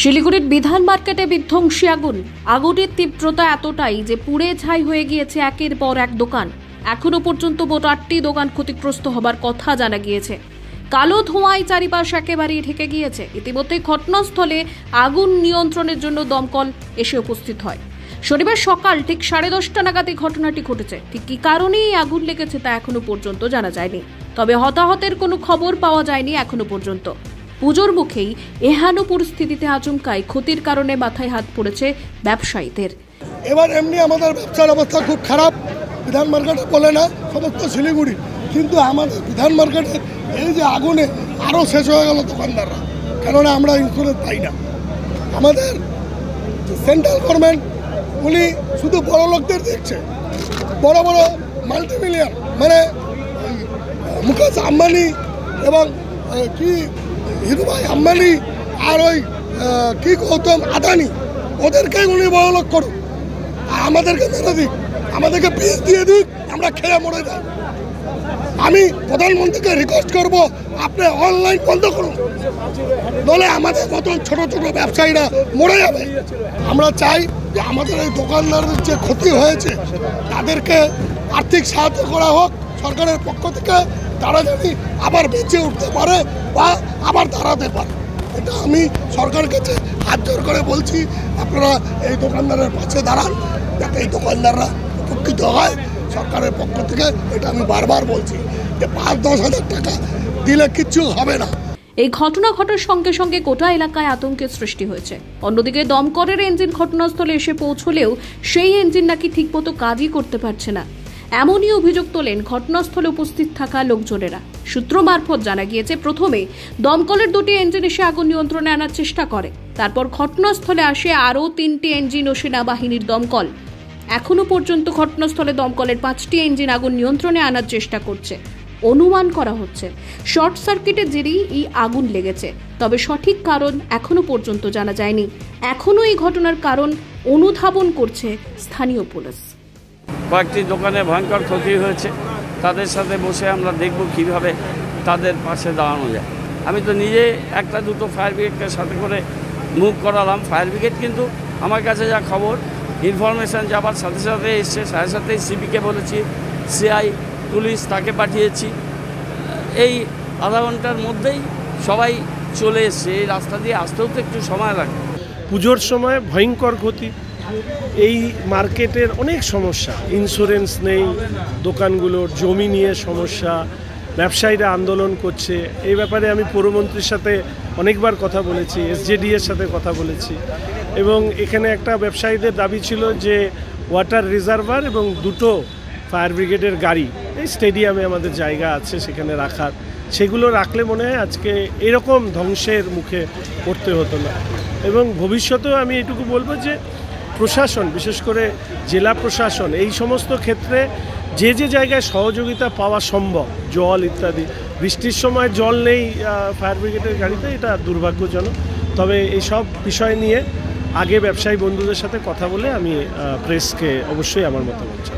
শিলিগুড়ির বিধান মার্কেটে বিধ্বংসী আগুন। আগুনের তীব্রতা এতটাই যে পুড়ে ছাই হয়ে গিয়েছে একের পর এক দোকান। এখনো পর্যন্ত মোট 8টি দোকান ক্ষতিগ্রস্ত হবার কথা জানা গিয়েছে। কালো ধোঁয়ায় চারিপাশ একেবারেই ঢেকে গিয়েছে। ইতিমধ্যে ঘটনাস্থলে আগুন নিয়ন্ত্রণের জন্য দমকল এসে উপস্থিত হয়। শনিবার সকাল ঠিক 10:30 নাগাদ এই ঘটনাটি ঘটেছে। ঠিক কী কারণে এই আগুন লেগেছে তা এখনো পর্যন্ত জানা যায়নি। তবে হতাহতের কোনো খবর পাওয়া যায়নি এখনো পর্যন্ত। পুজোর মুখেই এহেন পরিস্থিতিতে আচমকাই ক্ষতির কারণে মাথায় হাত পড়েছে ব্যবসায়ীদের। এবার এমনি আমাদের ব্যবসার অবস্থা খুব খারাপ। বিধান মার্কেটে বলে না সমস্ত শিলিগুড়ি, কিন্তু আমাদের বিধান মার্কেটে এই যে আগুনে আরও শেষ হয়ে গেল দোকানদাররা, কেননা আমরা ইন্স্যুরেন্স পাই না। আমাদের সেন্ট্রাল গভর্নমেন্ট উনি শুধু বড় লোকদের দেখছে, বড় বড় মাল্টিমিলিয়ন মানে মুকেশ আম্বানি এবং কি হিরুভাই আম্বানি আর ওই কি গৌতম আদানি, ওদেরকেই উনি বড় লোক করুন, আমাদেরকে মেরে দিক, আমাদেরকে পিস দিয়ে দিক, আমরা খেয়ে মরে যাই। আমি প্রধানমন্ত্রীকে রিকোয়েস্ট করব, আপনি অনলাইন বন্ধ করুন, নলে আমাদের মতন ছোট ছোট ব্যবসায়ীরা মরে যাবে। আমরা চাই যে আমাদের এই দোকানদারদের যে ক্ষতি হয়েছে তাদেরকে আর্থিক সাহায্য করা হোক সরকারের পক্ষ থেকে, তারা জানি আবার বেঁচে উঠতে পারে বা আবার দাঁড়াতে পারে। এটা আমি সরকারের কাছে হাত জোর করে বলছি, আপনারা এই দোকানদারের পাশে দাঁড়ান যাতে এই দোকানদাররা উপকৃত হয় সরকারের পক্ষ থেকে। এটা আমি বারবার বলছি যে 5-10 হাজার টাকা দিলে কিচ্ছু হবে না। এই ঘটনা ঘটার সঙ্গে সঙ্গে গোটা এলাকায় আতঙ্কের সৃষ্টি হয়েছে। অন্যদিকে দমকলের ইঞ্জিন ঘটনাস্থলে এসে পৌঁছলেও সেই ইঞ্জিন নাকি ঠিকমতো কাজই করতে পারছে না, এমনই অভিযোগ তোলেন ঘটনাস্থলে উপস্থিত থাকা লোকজনেরা। সূত্র মারফত জানা গিয়েছে, প্রথমে দমকলের 2টি ইঞ্জিন এসে আগুন নিয়ন্ত্রণে আনার চেষ্টা করে। তারপর ঘটনাস্থলে আসে আরও 3টি ইঞ্জিন ও সেনাবাহিনীর দমকল। এখনো পর্যন্ত ঘটনাস্থলে দমকলের 5টি ইঞ্জিন আগুন নিয়ন্ত্রণে আনার চেষ্টা করছে। অনুমান করা হচ্ছে শর্ট সার্কিটের জেরেই এই আগুন লেগেছে, তবে সঠিক কারণ এখনো পর্যন্ত জানা যায়নি। এখনো এই ঘটনার কারণ অনুধাবন করছে স্থানীয় পুলিশ। কয়েকটি দোকানে ভয়ঙ্কর ক্ষতি হয়েছে, তাদের সাথে বসে আমরা দেখব কীভাবে তাদের পাশে দাঁড়ানো যায়। আমি তো নিজে 1-2 ফায়ার ব্রিগেডকে সাথে করে মুভ করালাম। ফায়ার ব্রিগেড কিন্তু আমার কাছে যা খবর ইনফরমেশান যাবার সাথে সাথে এসছে, সাথে সাথেই সিপিকে বলেছি, সিআই পুলিশ তাকে পাঠিয়েছি। এই আধা ঘন্টার মধ্যেই সবাই চলে এসছে। এই রাস্তা দিয়ে আসতেও তো একটু সময় লাগে। পুজোর সময় ভয়ঙ্কর ক্ষতি, এই মার্কেটের অনেক সমস্যা, ইন্স্যুরেন্স নেই, দোকানগুলোর জমি নিয়ে সমস্যা, ব্যবসায়ীরা আন্দোলন করছে। এই ব্যাপারে আমি পৌরমন্ত্রীর সাথে অনেকবার কথা বলেছি, এসজেডি এর সাথে কথা বলেছি, এবং এখানে একটা ব্যবসায়ীদের দাবি ছিল যে ওয়াটার রিজার্ভার এবং 2টো ফায়ার ব্রিগেডের গাড়ি এই স্টেডিয়ামে আমাদের জায়গা আছে সেখানে রাখার, সেগুলো রাখলে মনে হয় আজকে এরকম ধ্বংসের মুখে পড়তে হতো না। এবং ভবিষ্যতেও আমি এটুকু বলবো যে প্রশাসন, বিশেষ করে জেলা প্রশাসন, এই সমস্ত ক্ষেত্রে যে যে জায়গায় সহযোগিতা পাওয়া সম্ভব, জল ইত্যাদি, বৃষ্টির সময় জল নেই ফায়ার ব্রিগেডের গাড়িতে, এটা দুর্ভাগ্যজনক। তবে এই সব বিষয় নিয়ে আগে ব্যবসায়ী বন্ধুদের সাথে কথা বলে আমি প্রেসকে অবশ্যই আমার মতামত চাই।